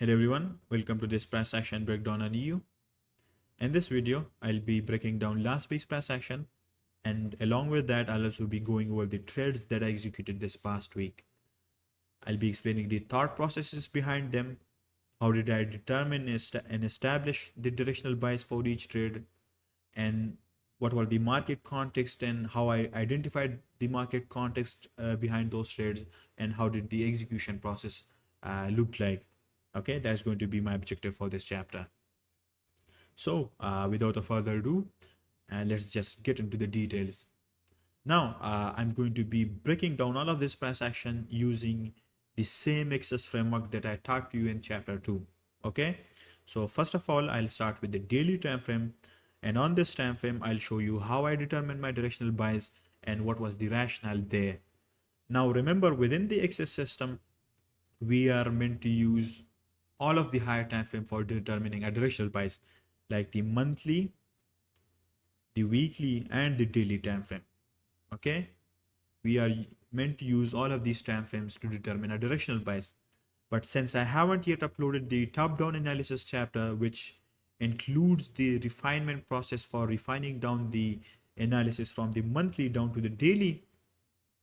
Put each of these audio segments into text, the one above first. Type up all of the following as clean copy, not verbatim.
Hello everyone, welcome to this price action breakdown on EU. In this video, I'll be breaking down last week's price action, and along with that, I'll also be going over the trades that I executed this past week. I'll be explaining the thought processes behind them, how did I determine and establish the directional bias for each trade, and what was the market context and how I identified the market context behind those trades, and how did the execution process look like. Okay, that's going to be my objective for this chapter. So without a further ado, let's just get into the details. Now I'm going to be breaking down all of this price action using the same access framework that I taught you in chapter 2. Okay, so first of all, I'll start with the daily time frame, and on this time frame I'll show you how I determined my directional bias and what was the rationale there. Now remember, within the access system we are meant to use all of the higher time frame for determining a directional bias, like the monthly, the weekly, and the daily time frame. Okay, we are meant to use all of these time frames to determine a directional bias. But since I haven't yet uploaded the top-down analysis chapter, which includes the refinement process for refining down the analysis from the monthly down to the daily,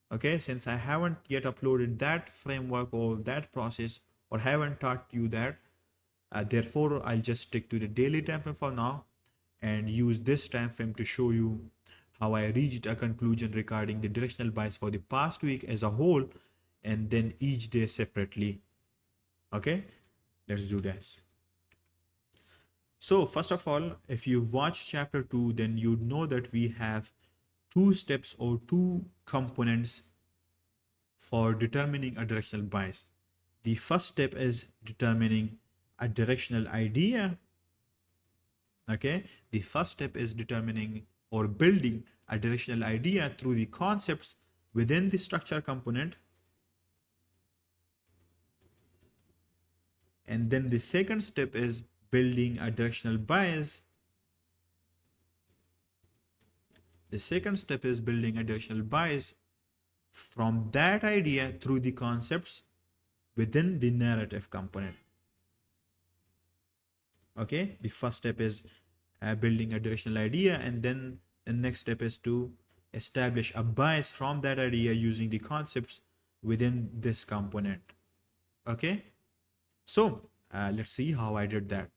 okay, since I haven't yet uploaded that framework or that process, or haven't taught you that, therefore I'll just stick to the daily time frame for now and use this time frame to show you how I reached a conclusion regarding the directional bias for the past week as a whole, and then each day separately. Okay, let's do this. So first of all, if you watch chapter 2, then you know that we have two steps or two components for determining a directional bias. The first step is determining a directional idea. Okay, the first step is determining or building a directional idea through the concepts within the structure component. And then the second step is building a directional bias. The second step is building a directional bias from that idea through the concepts within the narrative component. Okay, the first step is building a directional idea, and then the next step is to establish a bias from that idea using the concepts within this component. Okay, so let's see how I did that.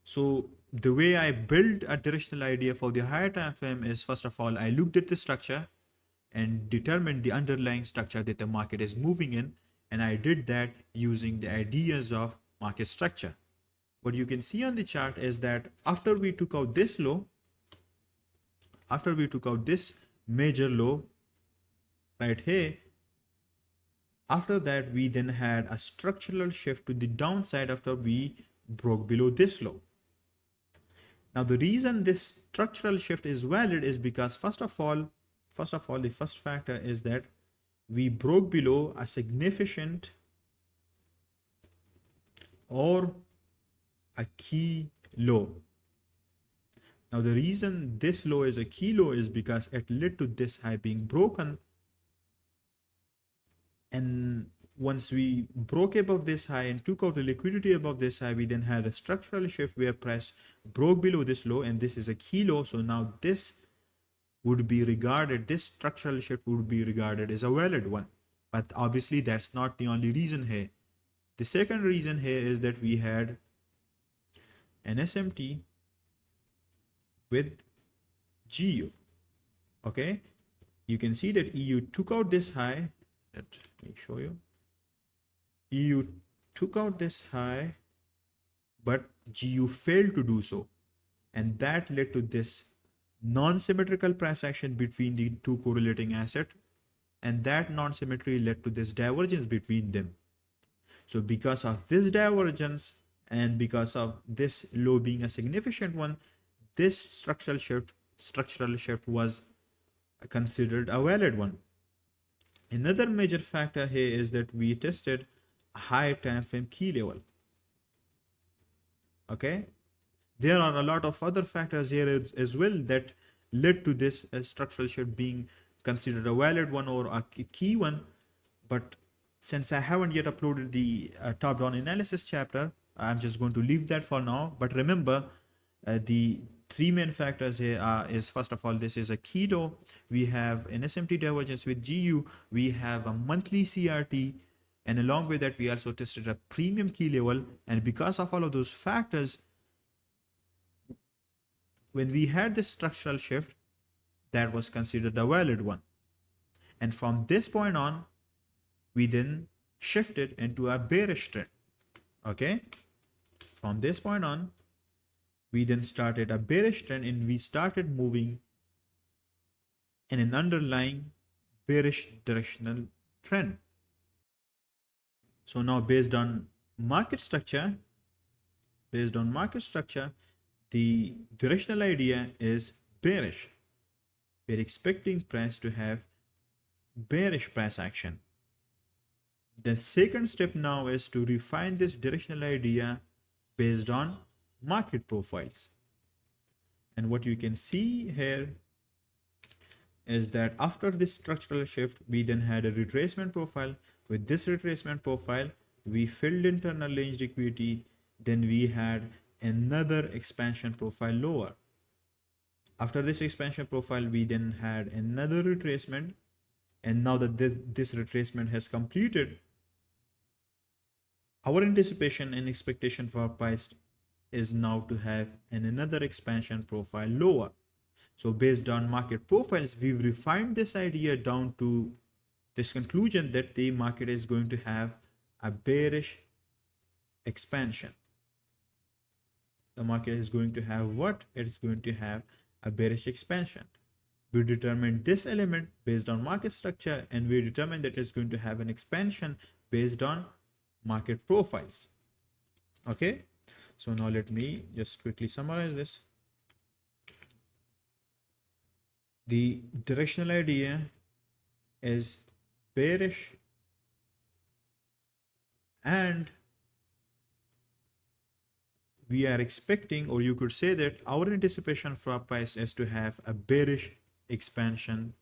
So the way I build a directional idea for the higher time frame is, first of all, I looked at the structure and determined the underlying structure that the market is moving in, and I did that using the ideas of market structure. What you can see on the chart is that after we took out this low, after we took out this major low right here, after that we then had a structural shift to the downside after we broke below this low. Now the reason this structural shift is valid is because first of all, the first factor is that we broke below a significant or a key low. Now the reason this low is a key low is because it led to this high being broken, and once we broke above this high and took out the liquidity above this high, we then had a structural shift where price broke below this low, and this is a key low. So now this would be regarded, this structural shift would be regarded as a valid one. But obviously that's not the only reason here. The second reason here is that we had an SMT with GU. Okay, you can see that EU took out this high. Let me show you. EU took out this high, but GU failed to do so, and that led to this non-symmetrical price action between the two correlating assets, and that non-symmetry led to this divergence between them. So because of this divergence and because of this low being a significant one, this structural shift was considered a valid one. Another major factor here is that we tested a high time frame key level. Okay, there are a lot of other factors here as well that led to this structural shift being considered a valid one or a key one, but since I haven't yet uploaded the top-down analysis chapter, I'm just going to leave that for now. But remember, the three main factors here is, first of all, this is a keto. We have an SMT divergence with GU. We have a monthly CRT. And along with that, we also tested a premium key level. And because of all of those factors, when we had this structural shift, that was considered a valid one. And from this point on, we then shifted into a bearish trend. Okay. From this point on, we then started a bearish trend and we started moving in an underlying bearish directional trend. So now based on market structure, the directional idea is bearish. We're expecting price to have bearish price action. The second step now is to refine this directional idea based on market profiles. And what you can see here is that after this structural shift, we then had a retracement profile. With this retracement profile, we filled internal range liquidity. Then we had another expansion profile lower. After this expansion profile, we then had another retracement. And now that this retracement has completed, our anticipation and expectation for price is now to have another expansion profile lower. So based on market profiles, we've refined this idea down to this conclusion that the market is going to have a bearish expansion. The market is going to have what? It's going to have a bearish expansion. We determined this element based on market structure, and we determined that it's going to have an expansion based on market profiles. Okay, so now let me just quickly summarize this. The directional idea is bearish, and we are expecting, or you could say that our anticipation for price is to have a bearish expansion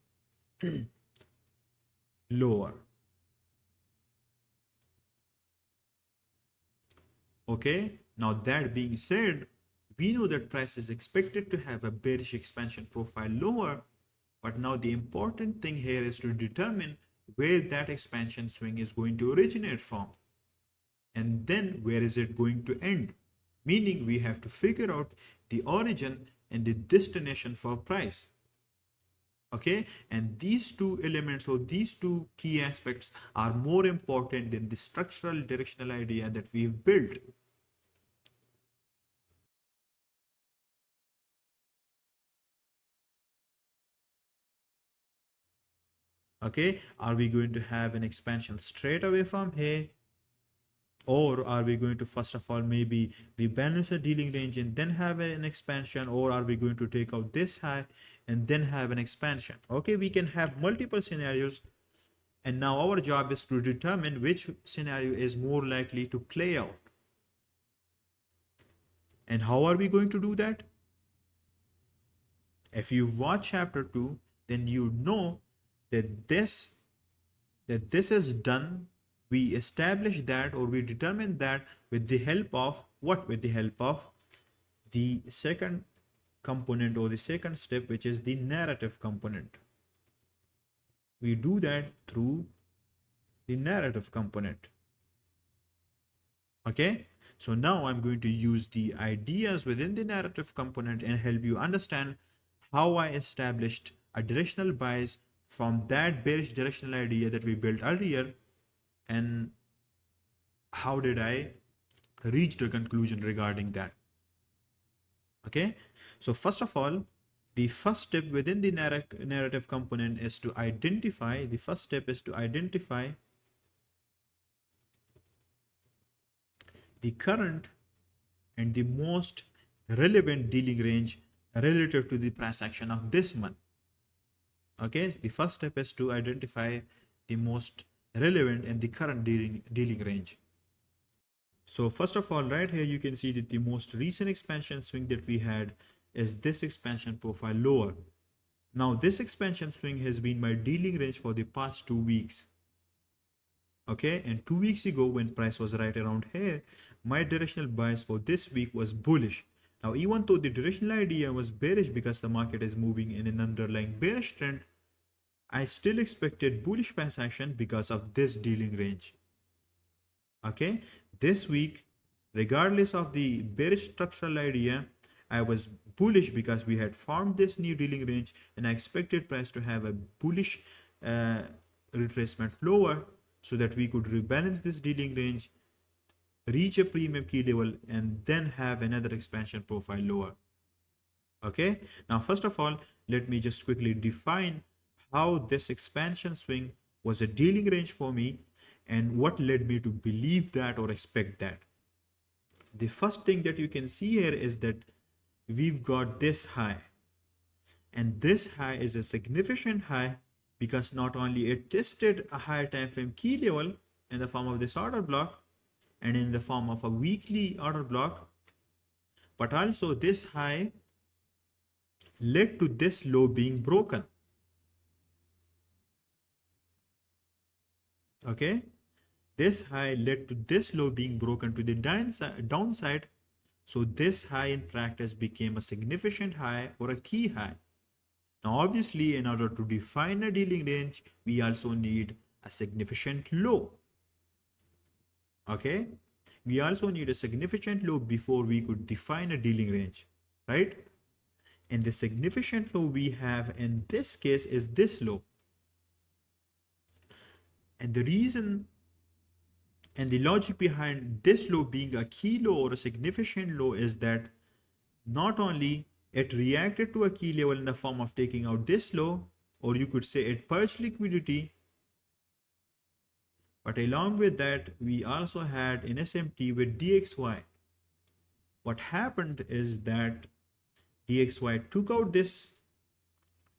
lower. Okay, now that being said, we know that price is expected to have a bearish expansion profile lower, but now the important thing here is to determine where that expansion swing is going to originate from, and then where is it going to end, meaning we have to figure out the origin and the destination for price. Okay, and these two elements or these two key aspects are more important than the structural directional idea that we've built. Okay, are we going to have an expansion straight away from here, or are we going to first of all maybe rebalance a dealing range and then have an expansion, or are we going to take out this high and then have an expansion? Okay, we can have multiple scenarios, and now our job is to determine which scenario is more likely to play out. And how are we going to do that? If you watch chapter 2, then you know that this is done. We establish that, or we determine that with the help of what? With the help of the second component, or the second step, which is the narrative component. We do that through the narrative component. Okay, so now I'm going to use the ideas within the narrative component and help you understand how I established a directional bias from that bearish directional idea that we built earlier, and how did I reach the conclusion regarding that. Okay, so first of all, the first step within the narrative component is to identify, the first step is to identify the current and the most relevant dealing range relative to the price action of this month. Okay, the first step is to identify the most relevant and the current dealing range. So first of all, right here you can see that the most recent expansion swing that we had is this expansion profile lower. Now this expansion swing has been my dealing range for the past 2 weeks. Okay, and 2 weeks ago when price was right around here, my directional bias for this week was bullish. Now, even though the directional idea was bearish because the market is moving in an underlying bearish trend, I still expected bullish price action because of this dealing range. Okay, this week, regardless of the bearish structural idea, I was bullish because we had formed this new dealing range and I expected price to have a bullish uh, retracement lower so that we could rebalance this dealing range, reach a premium key level, and then have another expansion profile lower. Okay, now first of all, let me just quickly define how this expansion swing was a dealing range for me and what led me to believe that or expect that. The first thing that you can see here is that we've got this high, and this high is a significant high because not only it tested a higher time frame key level in the form of this order block and in the form of a weekly order block, but also this high led to this low being broken. Okay, this high led to this low being broken to the downside. So this high in practice became a significant high or a key high. Now, obviously, in order to define a dealing range, we also need a significant low. Okay, we also need a significant low before we could define a dealing range, right? And the significant low we have in this case is this low. And the reason and the logic behind this low being a key low or a significant low is that not only it reacted to a key level in the form of taking out this low, or you could say it purged liquidity, but along with that, we also had an SMT with DXY. What happened is that DXY took out this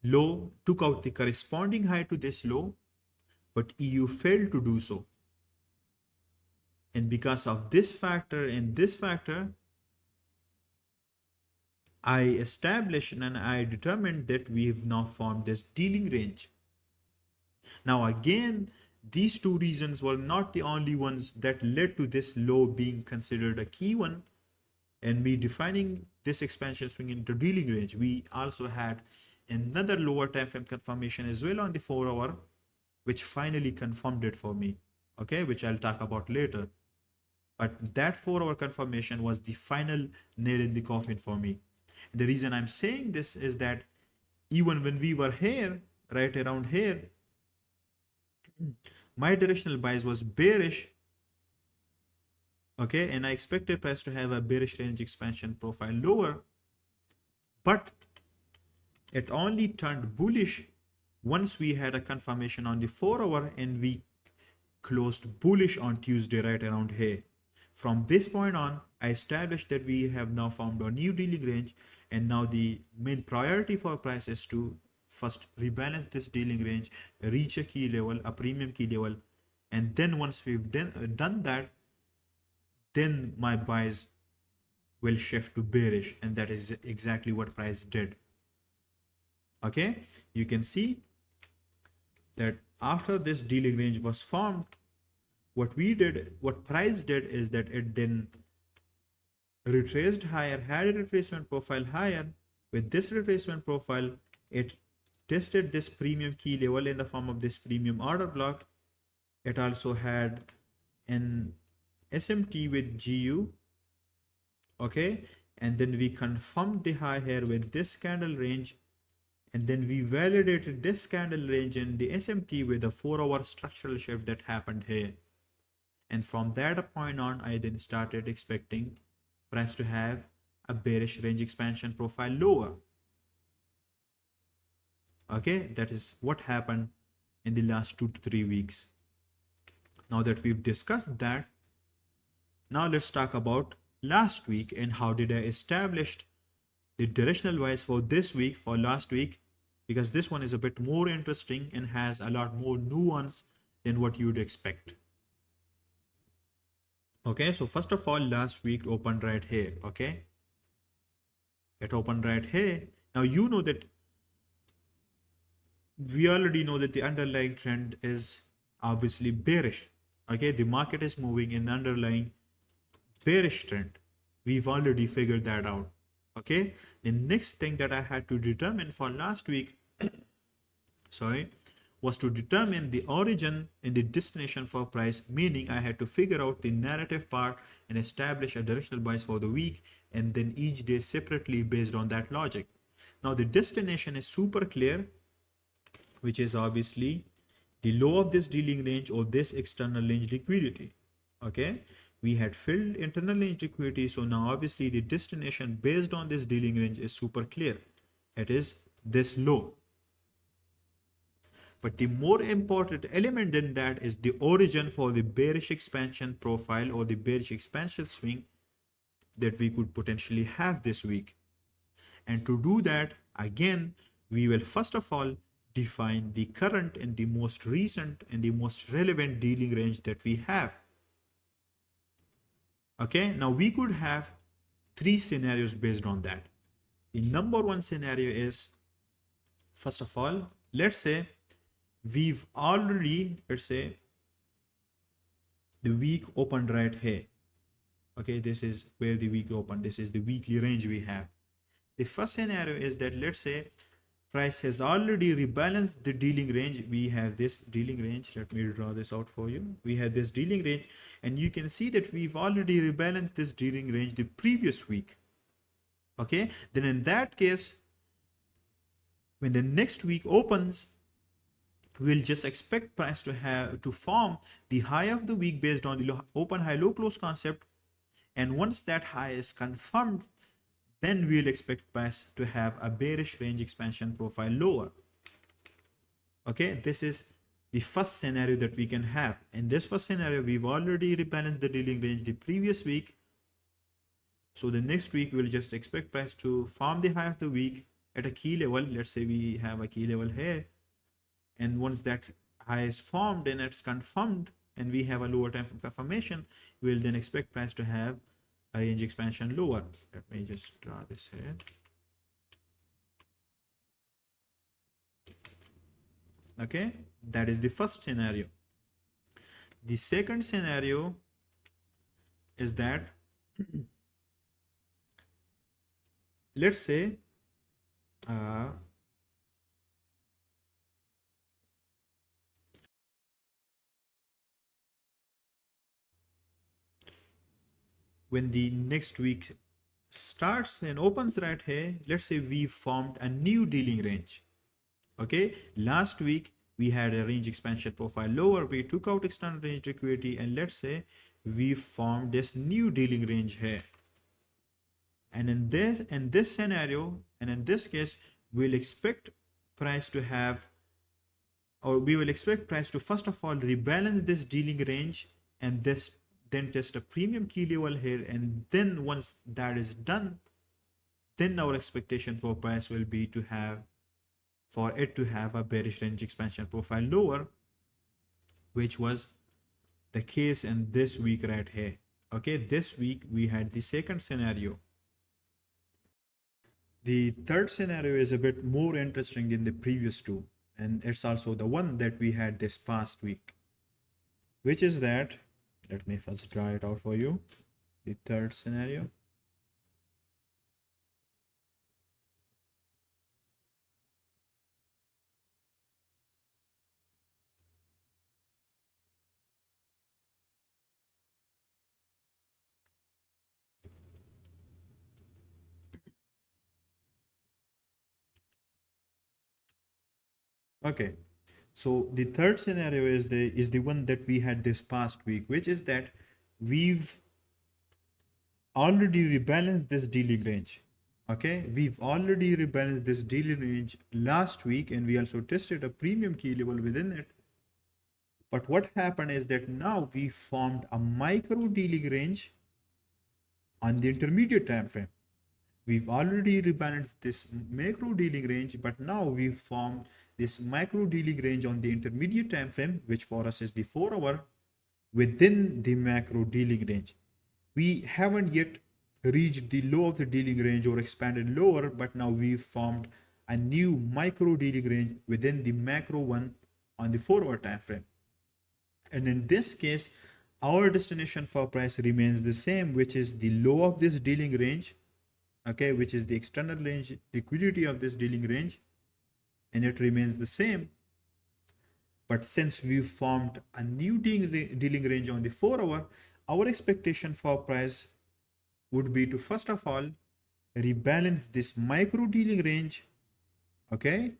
low, took out the corresponding high to this low, but EU failed to do so. And because of this factor and this factor, I established and I determined that we've now formed this dealing range. Now again, these two reasons were not the only ones that led to this low being considered a key one and me defining this expansion swing into dealing range. We also had another lower time frame confirmation as well on the 4 hour, which finally confirmed it for me, okay, which I'll talk about later. But that 4 hour confirmation was the final nail in the coffin for me. And the reason I'm saying this is that even when we were here, right around here, my directional bias was bearish, okay, and I expected price to have a bearish range expansion profile lower, but it only turned bullish once we had a confirmation on the 4 hour and we closed bullish on Tuesday right around here. From this point on, I established that we have now formed a new dealing range, and now the main priority for price is to first rebalance this dealing range, reach a key level, a premium key level, and then once we've done that, then my buys will shift to bearish, and that is exactly what price did. Okay, you can see that after this dealing range was formed, what price did is that it then retraced higher, had a retracement profile higher. With this retracement profile, it tested this premium key level in the form of this premium order block. It also had an SMT with GU, okay, and then we confirmed the high here with this candle range, and then we validated this candle range in the SMT with a 4 hour structural shift that happened here. And from that point on, I then started expecting price to have a bearish range expansion profile lower. Okay, that is what happened in the last 2 to 3 weeks. Now that we've discussed that, now let's talk about last week and how did I establish the directional bias for this week, for last week, because this one is a bit more interesting and has a lot more nuance than what you'd expect. Okay, so first of all, last week opened right here. Okay, it opened right here. Now you know that we already know that the underlying trend is obviously bearish. Okay, the market is moving in underlying bearish trend. We've already figured that out. Okay, the next thing that I had to determine for last week, sorry, was to determine the origin and the destination for price, meaning I had to figure out the narrative part and establish a directional bias for the week and then each day separately based on that logic. Now the destination is super clear, which is obviously the low of this dealing range or this external range liquidity. Okay, we had filled internal range liquidity, so now obviously the destination based on this dealing range is super clear. It is this low. But the more important element than that is the origin for the bearish expansion profile or the bearish expansion swing that we could potentially have this week. And to do that, again, we will first of all define the current and the most recent and the most relevant dealing range that we have. Okay, now we could have three scenarios based on that. The number one scenario is, first of all, let's say we've already, let's say the week opened right here. Okay, this is where the week opened. This is the weekly range we have. The first scenario is that let's say price has already rebalanced the dealing range. We have this dealing range. Let me draw this out for you. We have this dealing range, and you can see that we've already rebalanced this dealing range the previous week. Okay, then in that case, when the next week opens, we'll just expect price to form the high of the week based on the open high low close concept, and once that high is confirmed, then we'll expect price to have a bearish range expansion profile lower. Okay, this is the first scenario that we can have. In this first scenario, we've already rebalanced the dealing range the previous week, so the next week we'll just expect price to form the high of the week at a key level. Let's say we have a key level here, and once that high is formed and it's confirmed and we have a lower time frame confirmation, we'll then expect price to have a range expansion lower. Let me just draw this here. Okay, that is the first scenario. The second scenario is that let's say when the next week starts and opens right here, let's say we formed a new dealing range. Okay, last week we had a range expansion profile lower, we took out external range liquidity, and let's say we formed this new dealing range here. And in this scenario, and in this case, we'll expect price to have, or we will expect price to first of all rebalance this dealing range and this then test a premium key level here, and then once that is done, then our expectation for price will be to have, for it to have a bearish range expansion profile lower, which was the case in this week right here. Okay, this week we had the second scenario. The third scenario is a bit more interesting than the previous two, and it's also the one that we had this past week, which is that, let me first draw it out for you, the third scenario. Okay, so the third scenario is the one that we had this past week, which is that we've already rebalanced this dealing range. Okay, we've already rebalanced this dealing range last week, and we also tested a premium key level within it. But what happened is that now we formed a micro dealing range on the intermediate time frame. We've already rebalanced this macro dealing range, but now we've formed this micro dealing range on the intermediate time frame, which for us is the 4 hour, within the macro dealing range. We haven't yet reached the low of the dealing range or expanded lower, but now we've formed a new micro dealing range within the macro one on the 4 hour time frame. And in this case, our destination for price remains the same, which is the low of this dealing range, okay, which is the external range liquidity of this dealing range, and it remains the same. But since we formed a new dealing range on the 4 hour, our expectation for price would be to first of all rebalance this micro dealing range, okay?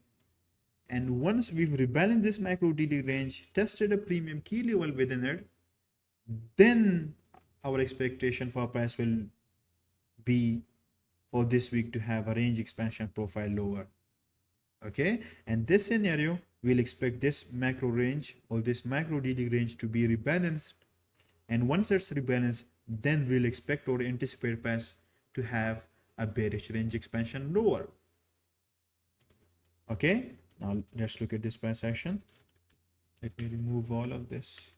And once we've rebalanced this micro dealing range, tested a premium key level within it, then our expectation for price will be for this week to have a range expansion profile lower, okay? And this scenario, we'll expect this macro range or this macro dealing range to be rebalanced. And once it's rebalanced, then we'll expect or anticipate price to have a bearish range expansion lower. Okay, now let's look at this price action. Let me remove all of this.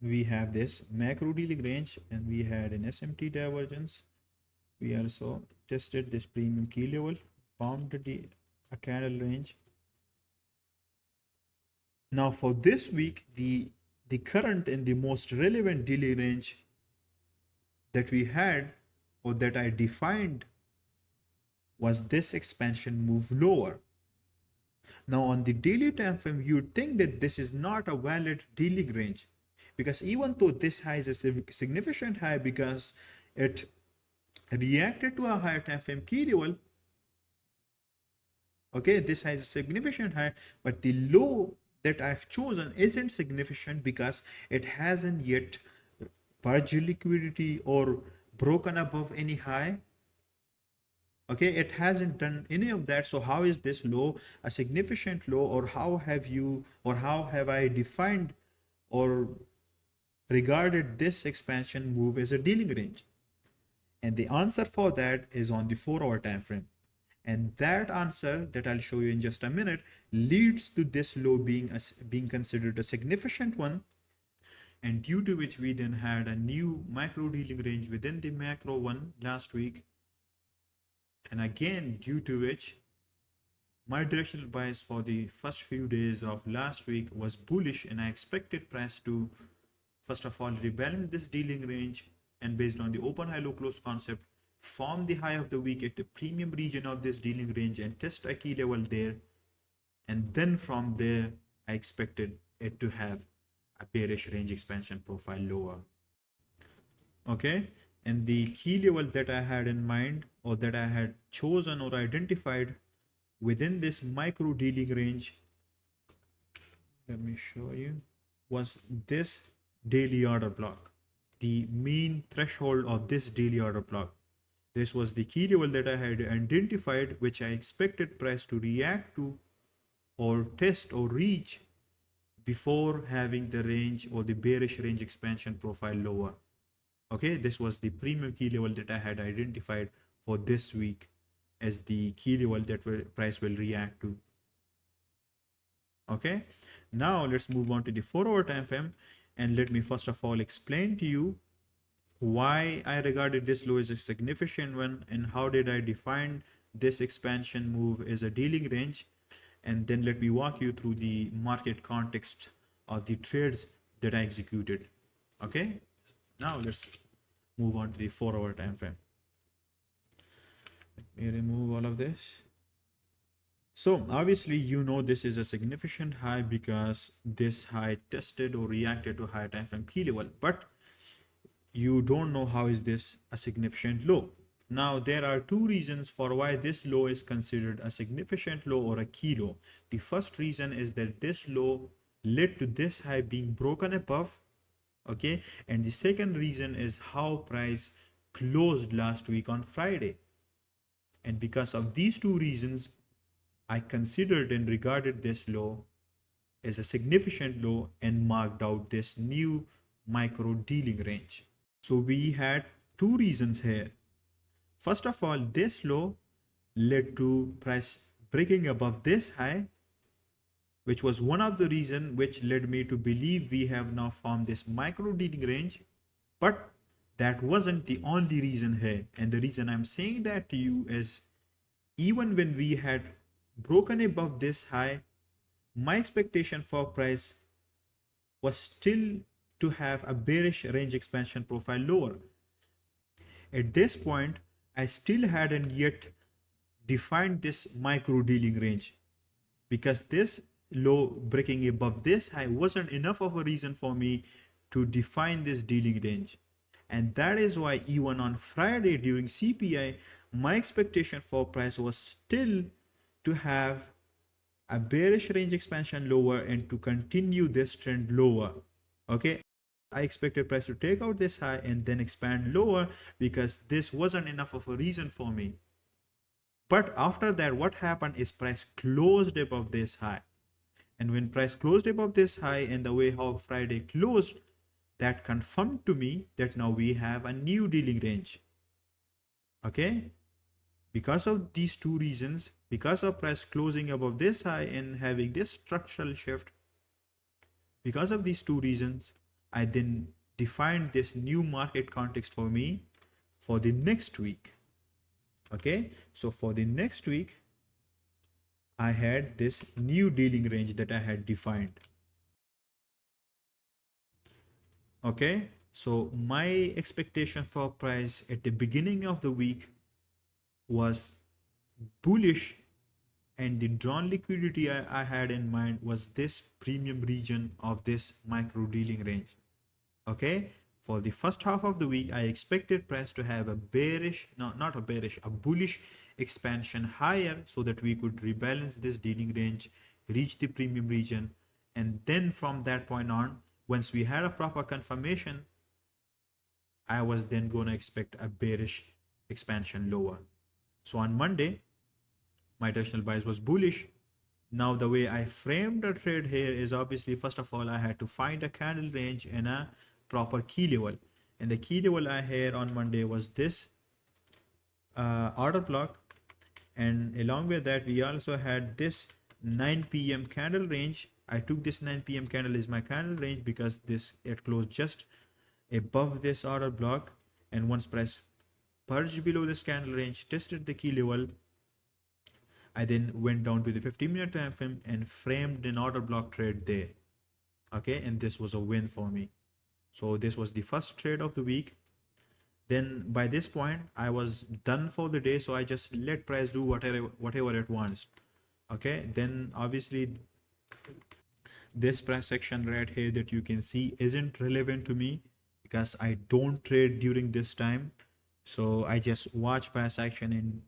We have this macro dealing range and we had an SMT divergence. We also tested this premium key level, formed a candle range. Now for this week, the current and the most relevant daily range that we had or that I defined was this expansion move lower. Now on the daily time frame, you'd think that this is not a valid daily range, because even though this high is a significant high because it reacted to a higher time frame key level, okay, this has a significant high, but the low that I've chosen isn't significant because it hasn't yet purged liquidity or broken above any high. Okay, it hasn't done any of that. So how is this low a significant low, or how have I defined or regarded this expansion move as a dealing range? And the answer for that is on the 4 hour time frame. And that answer that I'll show you in just a minute leads to this low being considered a significant one, and due to which we then had a new micro dealing range within the macro one last week. And again, due to which my directional bias for the first few days of last week was bullish, and I expected price to first of all rebalance this dealing range, and based on the open high low close concept, form the high of the week at the premium region of this dealing range and test a key level there. And then from there, I expected it to have a bearish range expansion profile lower. Okay, and the key level that I had in mind, or that I had chosen or identified within this micro dealing range, let me show you, was this daily order block, the mean threshold of this daily order block. This was the key level that I had identified, which I expected price to react to or test or reach before having the range or the bearish range expansion profile lower. Okay, this was the premium key level that I had identified for this week as the key level that price will react to. Okay, now let's move on to the 4 hour time frame, and let me first of all explain to you why I regarded this low as a significant one, and how did I define this expansion move as a dealing range. And then let me walk you through the market context of the trades that I executed. Okay, now let's move on to the 4 hour time frame. Let me remove all of this. So obviously, you know, this is a significant high because this high tested or reacted to higher time frame key level, but you don't know how is this a significant low. Now there are two reasons for why this low is considered a significant low or a key low. The first reason is that this low led to this high being broken above, okay, and the second reason is how price closed last week on Friday. And because of these two reasons, I considered and regarded this low as a significant low and marked out this new micro dealing range. So we had two reasons here. First of all, this low led to price breaking above this high, which was one of the reasons which led me to believe we have now formed this micro dealing range. But that wasn't the only reason here. And the reason I'm saying that to you is Even when we had broken above this high, my expectation for price was still to have a bearish range expansion profile lower. At this point, I still hadn't yet defined this micro dealing range, because this low breaking above this high wasn't enough of a reason for me to define this dealing range. And that is why even on Friday during CPI, my expectation for price was still to have a bearish range expansion lower and to continue this trend lower. Okay, I expected price to take out this high and then expand lower, because this wasn't enough of a reason for me. But after that, what happened is price closed above this high. And when price closed above this high and the way how Friday closed, that confirmed to me that now we have a new dealing range. Okay, because of these two reasons, because of price closing above this high and having this structural shift, because of these two reasons, I then defined this new market context for me for the next week. Okay, so for the next week, I had this new dealing range that I had defined. Okay, so my expectation for price at the beginning of the week was bullish, and the drawn liquidity I had in mind was this premium region of this micro dealing range. Okay, for the first half of the week, I expected price to have a bearish, no, not a bearish, a bullish expansion higher, so that we could rebalance this dealing range, reach the premium region, and then from that point on, once we had a proper confirmation, I was then going to expect a bearish expansion lower. So on Monday, my directional bias was bullish. Now the way I framed the trade here is, obviously, first of all, I had to find a candle range and a proper key level. And the key level I had on Monday was this order block. And along with that, we also had this 9 p.m. candle range. I took this 9 p.m. candle as my candle range because it closed just above this order block. And once price purged below this candle range, tested the key level, I then went down to the 15-minute time frame and framed an order block trade there. Okay, and this was a win for me. So this was the first trade of the week. Then by this point, I was done for the day, so I just let price do whatever it wants. Okay, then obviously this price section right here that you can see isn't relevant to me because I don't trade during this time. So I just watch price action and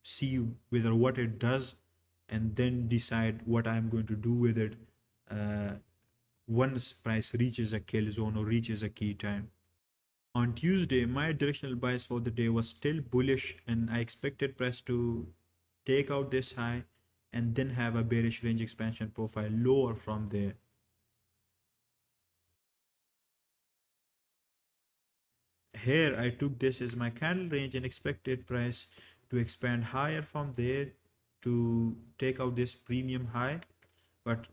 see whether what it does, and then decide what I'm going to do with it once price reaches a kill zone or reaches a key time. On Tuesday, my directional bias for the day was still bullish, and I expected price to take out this high and then have a bearish range expansion profile lower from there. Here I took this as my candle range and expected price to expand higher from there to take out this premium high, but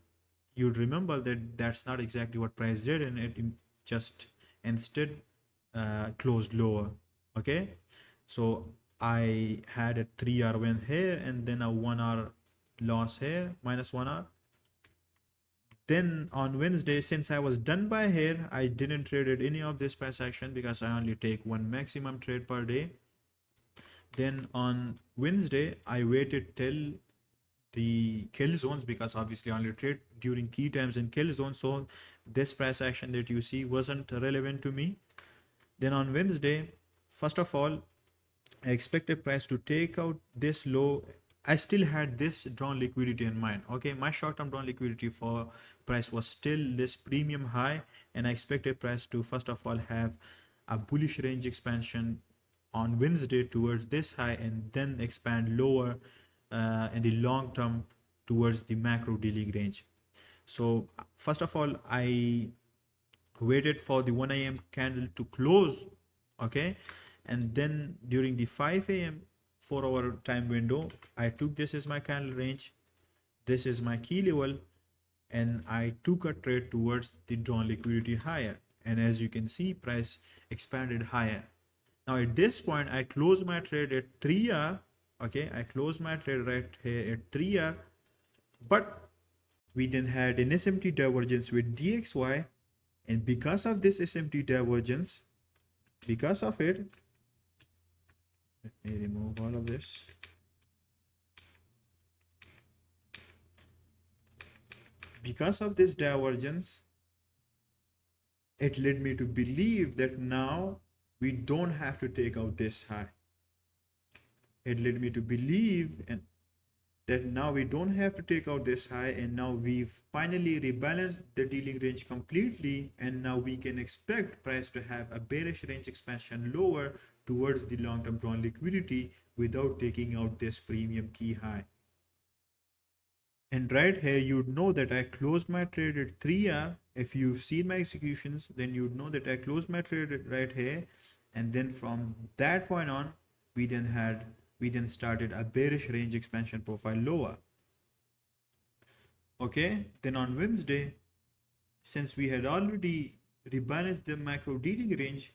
you'd remember that that's not exactly what price did, and it just instead closed lower. Okay, so I had a 3-hour win here and then a 1-hour loss here, minus 1 hour. Then on Wednesday, since I was done by here, I didn't trade at any of this price action because I only take one maximum trade per day. Then on Wednesday, I waited till the kill zones because obviously I only trade during key times in kill zones. So this price action that you see wasn't relevant to me. Then on Wednesday, first of all, I expected price to take out this low. I still had this drawn liquidity in mind. Okay, my short-term drawn liquidity for price was still this premium high, and I expected price to first of all have a bullish range expansion on Wednesday towards this high and then expand lower in the long term towards the macro dealing range. So first of all, I waited for the 1 a.m. candle to close. Okay, and then during the 5 a.m. 4-hour time window, I took this as my candle range, this is my key level, and I took a trade towards the drawn liquidity higher, and as you can see, price expanded higher. Now at this point, I closed my trade at 3 hour Okay, I closed my trade right here at 3R, but we then had an SMT divergence with DXY, and because of this SMT divergence, because of it, let me remove all of this. Because of this divergence, it led me to believe that now we don't have to take out this high. It led me to believe and that now we don't have to take out this high, and now we've finally rebalanced the dealing range completely, and now we can expect price to have a bearish range expansion lower towards the long-term drawn liquidity without taking out this premium key high. And right here, you'd know that I closed my trade at 3R. If you've seen my executions, then you'd know that I closed my trade right here. And then from that point on, we then started a bearish range expansion profile lower. Okay, then on Wednesday, since we had already rebalanced the macro dealing range,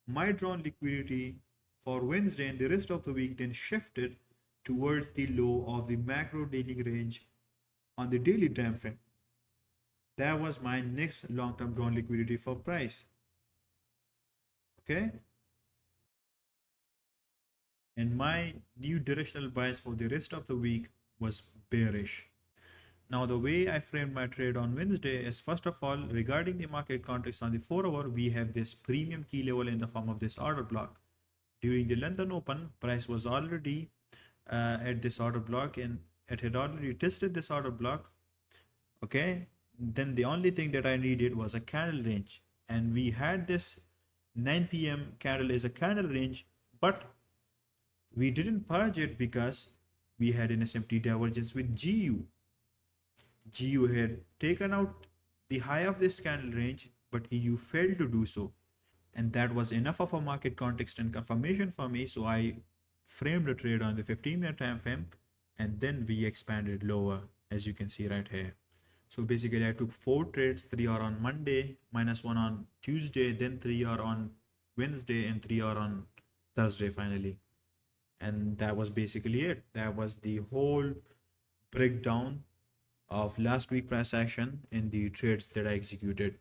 my drawn liquidity for Wednesday and the rest of the week then shifted towards the low of the macro dealing range on the daily time frame. That was my next long-term drawn liquidity for price. Okay, and my new directional bias for the rest of the week was bearish. Now, the way I framed my trade on Wednesday is, first of all, regarding the market context on the 4-hour, we have this premium key level in the form of this order block. During the London Open, price was already at this order block, and it had already tested this order block. Okay, then the only thing that I needed was a candle range, and we had this 9 p.m. candle is a candle range, but we didn't purge it because we had an SMT divergence with GU. GU had taken out the high of this candle range, but EU failed to do so. And that was enough of a market context and confirmation for me. So I framed a trade on the 15-minute time frame, and then we expanded lower, as you can see right here. So basically, I took 4 trades, 3 are on Monday, -1 on Tuesday, then 3 are on Wednesday, and 3 are on Thursday finally. And that was basically it. That was the whole breakdown of last week price action in the trades that I executed.